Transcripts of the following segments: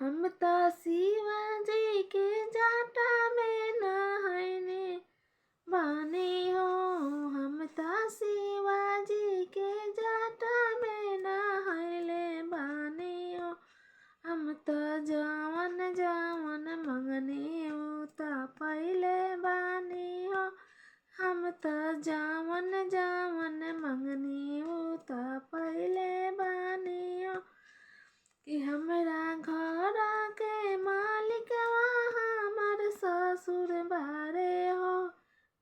हम त शिवजी के जाटा में नहाइने बानी हो। हम त शिवजी के जाटा में नहाइले बानी हो। हम त जवन जवन मंगनी उ त पहिले बानी हो। हम त जवन जवन मंगनी उ त पहिले बानी हो। कि हमरा घर के मालिक हमर ससुर बारे हो।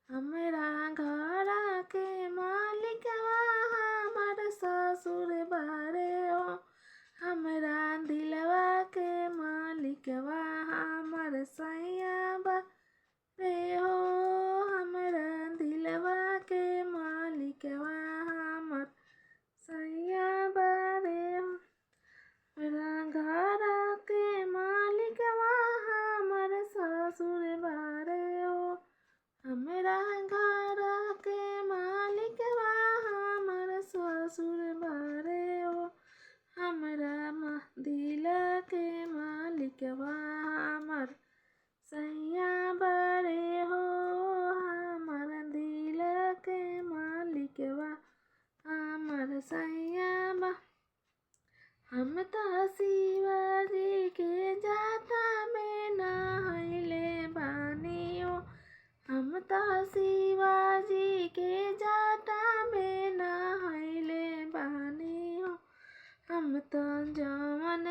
हमरा घर के मालिक हमर ससुर बारे हो। हमरा दिलवा के मालिक हमर सैया बारे हो। हमरा दिलवा के मालिक हमर सैया बारे हो। हमरा घर के मालिक हमर ससुर बारे हो। हमरा घर के मालिक हमर ससुर बारे हो। हमरा दिल के मालिक हमर सैया बारे हो। हमर दिल के मालिक हमर सैया बा। हम त शिवजी के जाटा में नहाइले बानी हो। हम त शिवजी के जाटा में नहाइले बानी हो। हम त जवन